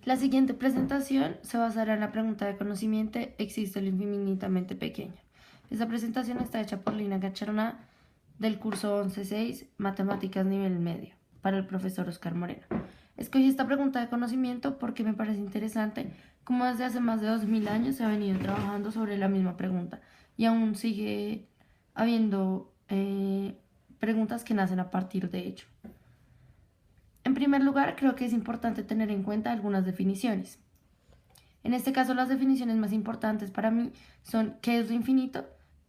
La siguiente presentación se basará en la pregunta de conocimiento ¿existe lo infinitamente pequeño? Esta presentación está hecha por Lina Gacherna del curso 11.6 Matemáticas nivel medio para el profesor Oscar Moreno. Escogí esta pregunta de conocimiento porque me parece interesante cómo desde hace más de 2000 años se ha venido trabajando sobre la misma pregunta y aún sigue habiendo preguntas que nacen a partir de ello. En primer lugar, creo que es importante tener en cuenta algunas definiciones. En este caso, las definiciones más importantes para mí son qué es lo infinito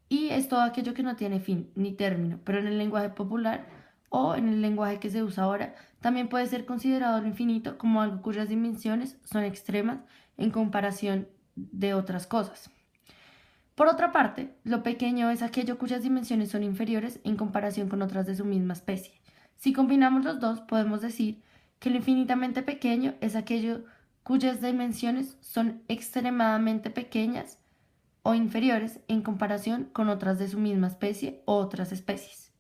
y es todo aquello que no tiene fin ni término, pero en el lenguaje popular o en el lenguaje que se usa ahora, también puede ser considerado lo infinito como algo cuyas dimensiones son extremas en comparación de otras cosas. Por otra parte, lo pequeño es aquello cuyas dimensiones son inferiores en comparación con otras de su misma especie. Si combinamos los dos, podemos decir que lo infinitamente pequeño es aquello cuyas dimensiones son extremadamente pequeñas o inferiores en comparación con otras de su misma especie o otras especies.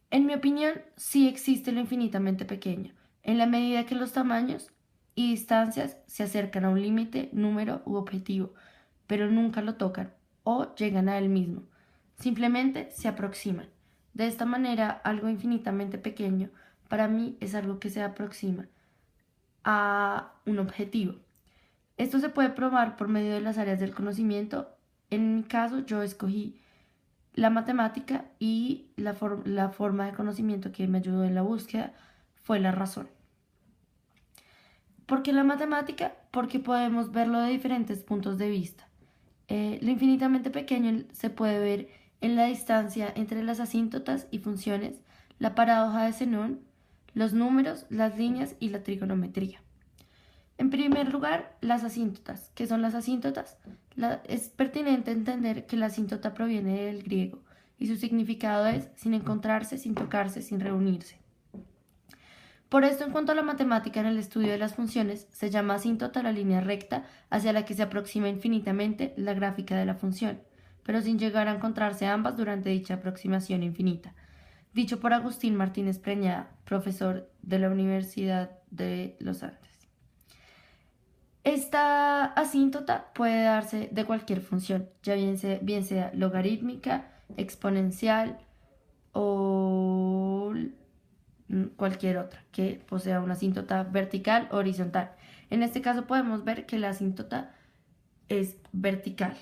En mi opinión, sí existe lo infinitamente pequeño, en la medida que los tamaños y distancias se acercan a un límite, número u objetivo, pero nunca lo tocan o llegan a él mismo. Simplemente se aproximan. De esta manera, algo infinitamente pequeño para mí es algo que se aproxima a un objetivo. Esto se puede probar por medio de las áreas del conocimiento. En mi caso, yo escogí la matemática y la forma de conocimiento que me ayudó en la búsqueda fue la razón. ¿Por qué la matemática? Porque podemos verlo de diferentes puntos de vista. Lo infinitamente pequeño se puede ver en la distancia entre las asíntotas y funciones, la paradoja de Zenón, los números, las líneas y la trigonometría. En primer lugar, las asíntotas. ¿Qué son las asíntotas? Es pertinente entender que la asíntota proviene del griego y su significado es sin encontrarse, sin tocarse, sin reunirse. Por esto, en cuanto a la matemática en el estudio de las funciones, se llama asíntota la línea recta hacia la que se aproxima infinitamente la gráfica de la función, pero sin llegar a encontrarse ambas durante dicha aproximación infinita. Dicho por Agustín Martínez Preñada, profesor de la Universidad de los Andes. Esta asíntota puede darse de cualquier función, ya bien sea logarítmica, exponencial o cualquier otra que posea una asíntota vertical o horizontal. En este caso podemos ver que la asíntota es vertical.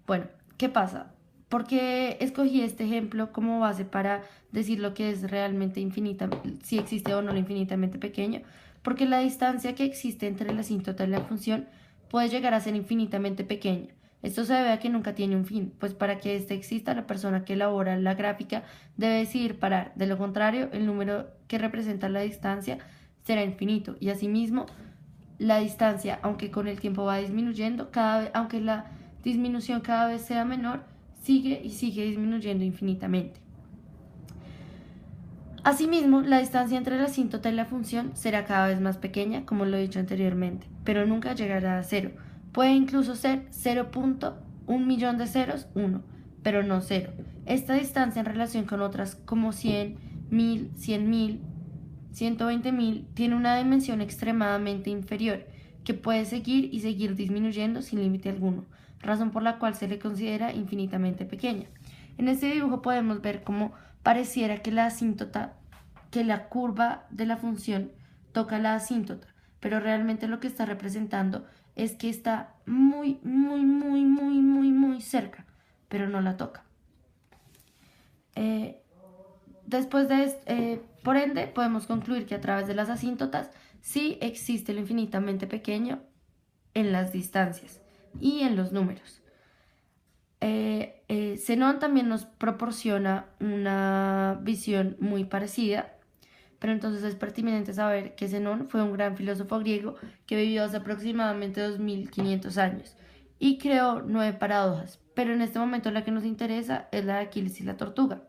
Bueno, ¿qué pasa? ¿Por qué escogí este ejemplo como base para decir lo que es realmente infinita, si existe o no lo infinitamente pequeño? Porque la distancia que existe entre la asíntota y la función puede llegar a ser infinitamente pequeña. Esto se debe a que nunca tiene un fin, pues para que éste exista, la persona que elabora la gráfica debe decidir parar. De lo contrario, el número que representa la distancia será infinito y asimismo la distancia, aunque con el tiempo va disminuyendo, aunque la disminución cada vez sea menor, sigue y sigue disminuyendo infinitamente. Asimismo, la distancia entre la asíntota y la función será cada vez más pequeña, como lo he dicho anteriormente, pero nunca llegará a cero. Puede incluso ser 0.1 millón de ceros, 1, pero no 0. Esta distancia en relación con otras como 100, 1000, 100.000, 120.000 tiene una dimensión extremadamente inferior, que puede seguir y seguir disminuyendo sin límite alguno, razón por la cual se le considera infinitamente pequeña. En este dibujo podemos ver cómo pareciera que la asíntota, que la curva de la función toca la asíntota, pero realmente lo que está representando es que está muy cerca, pero no la toca. Después de esto, por ende, podemos concluir que a través de las asíntotas sí existe lo infinitamente pequeño en las distancias y en los números. Zenón también nos proporciona una visión muy parecida, pero entonces es pertinente saber que Zenón fue un gran filósofo griego que vivió hace aproximadamente 2500 años y creó 9 paradojas, pero en este momento la que nos interesa es la de Aquiles y la tortuga,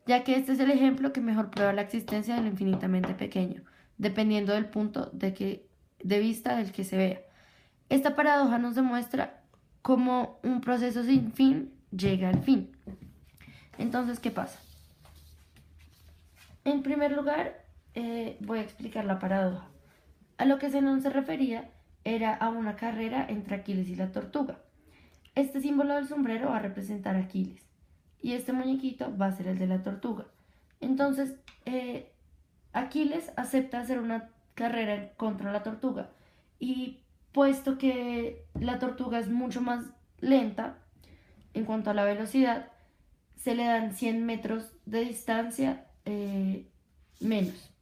ya que este es el ejemplo que mejor prueba la existencia de lo infinitamente pequeño, dependiendo del punto de vista del que se vea. Esta paradoja nos demuestra cómo un proceso sin fin llega al fin. Entonces, ¿qué pasa? En primer lugar, voy a explicar la paradoja. A lo que Zenón se refería era a una carrera entre Aquiles y la tortuga. Este símbolo del sombrero va a representar a Aquiles y este muñequito va a ser el de la tortuga. Entonces, Aquiles acepta hacer una carrera contra la tortuga y puesto que la tortuga es mucho más lenta en cuanto a la velocidad, se le dan 100 metros de distancia menos.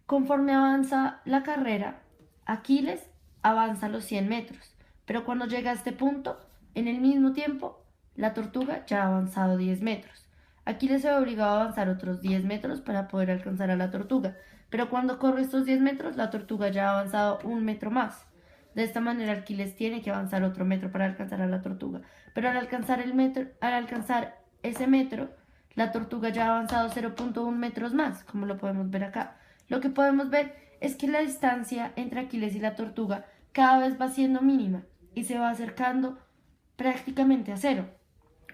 Conforme avanza la carrera, Aquiles avanza los 100 metros, pero cuando llega a este punto, en el mismo tiempo, la tortuga ya ha avanzado 10 metros. Aquiles se ve obligado a avanzar otros 10 metros para poder alcanzar a la tortuga, pero cuando corre estos 10 metros, la tortuga ya ha avanzado un metro más. De esta manera, Aquiles tiene que avanzar otro metro para alcanzar a la tortuga, pero al alcanzar ese metro, la tortuga ya ha avanzado 0.1 metros más, como lo podemos ver acá. Lo que podemos ver es que la distancia entre Aquiles y la tortuga cada vez va siendo mínima y se va acercando prácticamente a cero.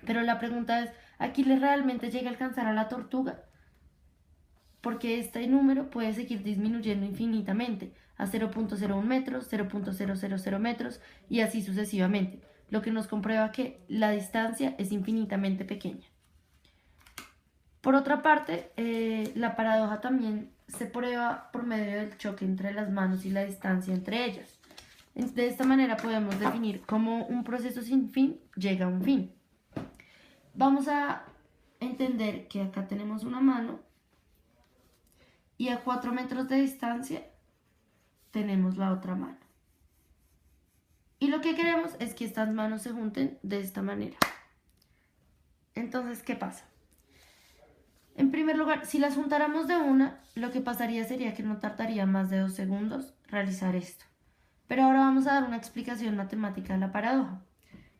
Pero la pregunta es, ¿Aquiles realmente llega a alcanzar a la tortuga? Porque este número puede seguir disminuyendo infinitamente a 0.01 metros, 0.000 metros y así sucesivamente, lo que nos comprueba que la distancia es infinitamente pequeña. Por otra parte, la paradoja también se prueba por medio del choque entre las manos y la distancia entre ellas. De esta manera podemos definir cómo un proceso sin fin llega a un fin. Vamos a entender que acá tenemos una mano y a 4 metros de distancia tenemos la otra mano. Y lo que queremos es que estas manos se junten de esta manera. Entonces, ¿qué pasa? En primer lugar, si las juntáramos de una, lo que pasaría sería que no tardaría más de 2 segundos realizar esto. Pero ahora vamos a dar una explicación matemática de la paradoja.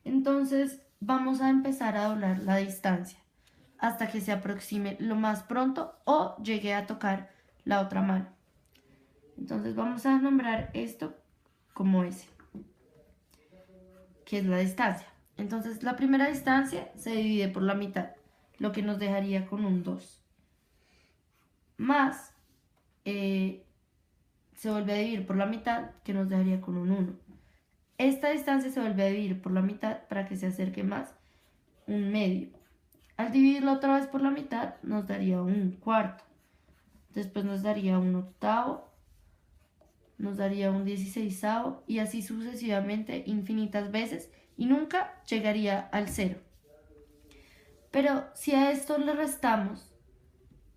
Entonces, vamos a empezar a doblar la distancia hasta que se aproxime lo más pronto o llegue a tocar la otra mano. Entonces, vamos a nombrar esto como S, que es la distancia. Entonces, la primera distancia se divide por la mitad, lo que nos dejaría con un 2. Más, se vuelve a dividir por la mitad, que nos dejaría con un 1. Esta distancia se vuelve a dividir por la mitad para que se acerque más, un medio. Al dividirlo otra vez por la mitad, nos daría un cuarto. Después nos daría un octavo, nos daría un 16avo y así sucesivamente infinitas veces y nunca llegaría al 0. Pero si a esto le restamos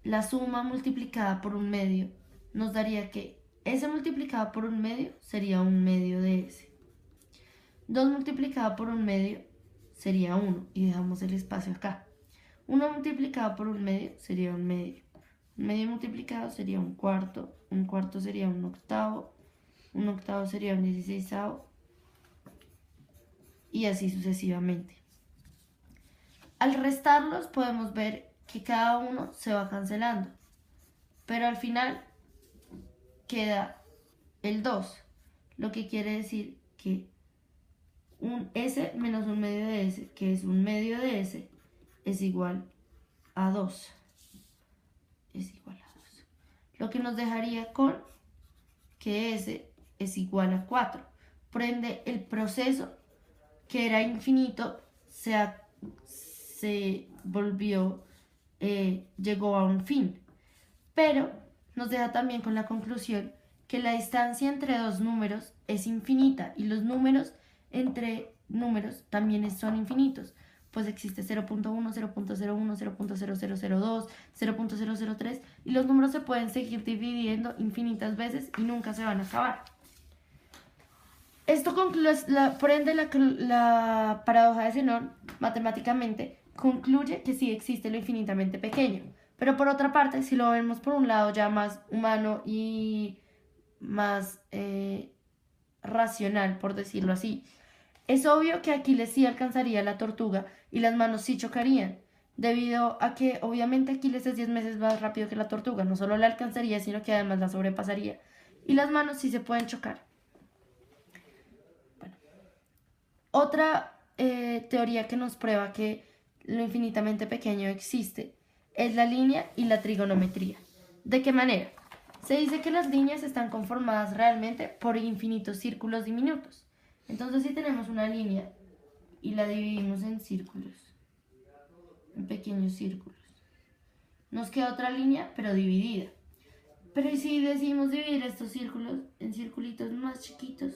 la suma multiplicada por un medio, nos daría que S multiplicado por un medio sería un medio de S. 2 multiplicado por un medio sería 1 y dejamos el espacio acá. 1 multiplicado por un medio sería un medio. Un medio multiplicado sería un cuarto sería un octavo sería un 16avo y así sucesivamente. Al restarlos podemos ver que cada uno se va cancelando, pero al final queda el 2, lo que quiere decir que un S menos un medio de S, que es un medio de S, es igual a 2. Es igual a 2. Lo que nos dejaría con que S es igual a 4. Por ende, el proceso que era infinito se volvió, llegó a un fin. Pero nos deja también con la conclusión que la distancia entre dos números es infinita y los números entre números también son infinitos, pues existe 0.1, 0.01, 0.0002, 0.003 y los números se pueden seguir dividiendo infinitas veces y nunca se van a acabar. Esto concluye, por ende, la paradoja de Zenón matemáticamente concluye que sí existe lo infinitamente pequeño. Pero por otra parte, si lo vemos por un lado ya más humano y más racional, por decirlo así, es obvio que Aquiles sí alcanzaría a la tortuga y las manos sí chocarían, debido a que obviamente Aquiles es 10 veces más rápido que la tortuga, no solo la alcanzaría, sino que además la sobrepasaría. Y las manos sí se pueden chocar. Bueno. Otra teoría que nos prueba que lo infinitamente pequeño existe es la línea y la trigonometría. ¿De qué manera? Se dice que las líneas están conformadas realmente por infinitos círculos diminutos. Entonces, si tenemos una línea y la dividimos en círculos, en pequeños círculos, nos queda otra línea, pero dividida. Pero ¿y si decidimos dividir estos círculos en circulitos más chiquitos?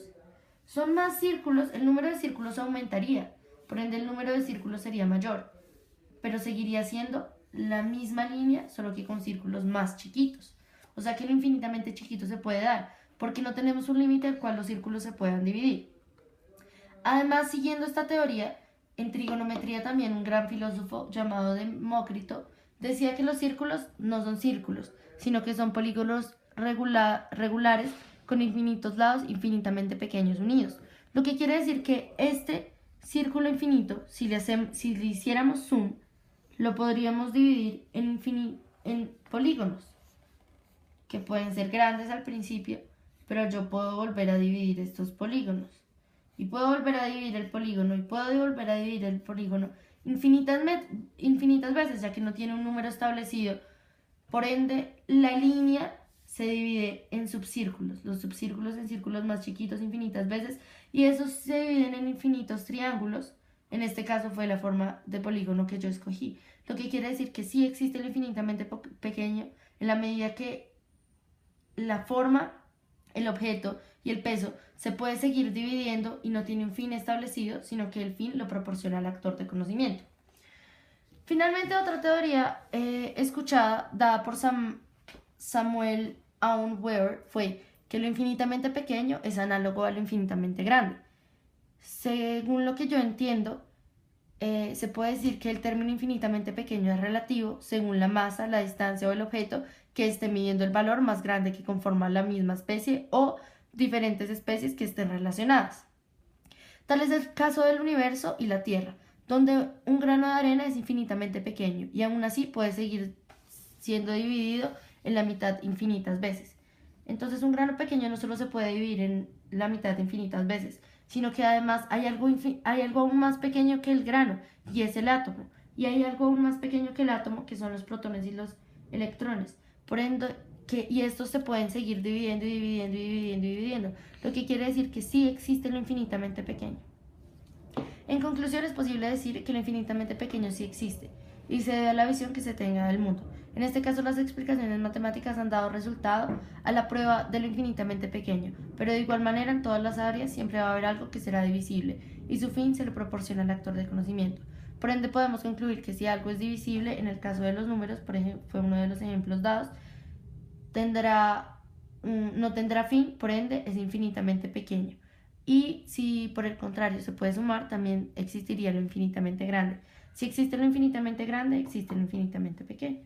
Son más círculos, el número de círculos aumentaría, por ende el número de círculos sería mayor, pero seguiría siendo la misma línea, solo que con círculos más chiquitos. O sea que lo infinitamente chiquito se puede dar, porque no tenemos un límite al cual los círculos se puedan dividir. Además, siguiendo esta teoría, en trigonometría también un gran filósofo llamado Demócrito decía que los círculos no son círculos, sino que son polígonos regulares con infinitos lados infinitamente pequeños unidos. Lo que quiere decir que este círculo infinito, si le hiciéramos zoom, lo podríamos dividir en polígonos, que pueden ser grandes al principio, pero yo puedo volver a dividir estos polígonos. Y puedo volver a dividir el polígono, y puedo volver a dividir el polígono infinitas veces, ya que no tiene un número establecido. Por ende, la línea se divide en subcírculos, los subcírculos en círculos más chiquitos infinitas veces, y esos se dividen en infinitos triángulos. En este caso fue la forma de polígono que yo escogí, lo que quiere decir que sí existe el infinitamente pequeño en la medida que la forma, el objeto y el peso se puede seguir dividiendo y no tiene un fin establecido, sino que el fin lo proporciona el actor de conocimiento. Finalmente, otra teoría escuchada, dada por Samuel Aun Weir, fue que lo infinitamente pequeño es análogo a lo infinitamente grande. Según lo que yo entiendo, se puede decir que el término infinitamente pequeño es relativo según la masa, la distancia o el objeto que esté midiendo el valor más grande que conforma la misma especie o diferentes especies que estén relacionadas. Tal es el caso del universo y la Tierra, donde un grano de arena es infinitamente pequeño y aún así puede seguir siendo dividido en la mitad infinitas veces. Entonces un grano pequeño no solo se puede dividir en la mitad infinitas veces, sino que además hay algo aún más pequeño que el grano, y es el átomo. Y hay algo aún más pequeño que el átomo, que son los protones y los electrones. Por ende, y estos se pueden seguir dividiendo, lo que quiere decir que sí existe lo infinitamente pequeño. En conclusión, es posible decir que lo infinitamente pequeño sí existe, y se debe a la visión que se tenga del mundo. En este caso, las explicaciones matemáticas han dado resultado a la prueba de lo infinitamente pequeño, pero de igual manera en todas las áreas siempre va a haber algo que será divisible, y su fin se lo proporciona el actor de conocimiento. Por ende, podemos concluir que si algo es divisible, en el caso de los números, por ejemplo, fue uno de los ejemplos dados, no tendrá fin, por ende es infinitamente pequeño. Y si por el contrario se puede sumar, también existiría lo infinitamente grande. Si existe lo infinitamente grande, existe lo infinitamente pequeño.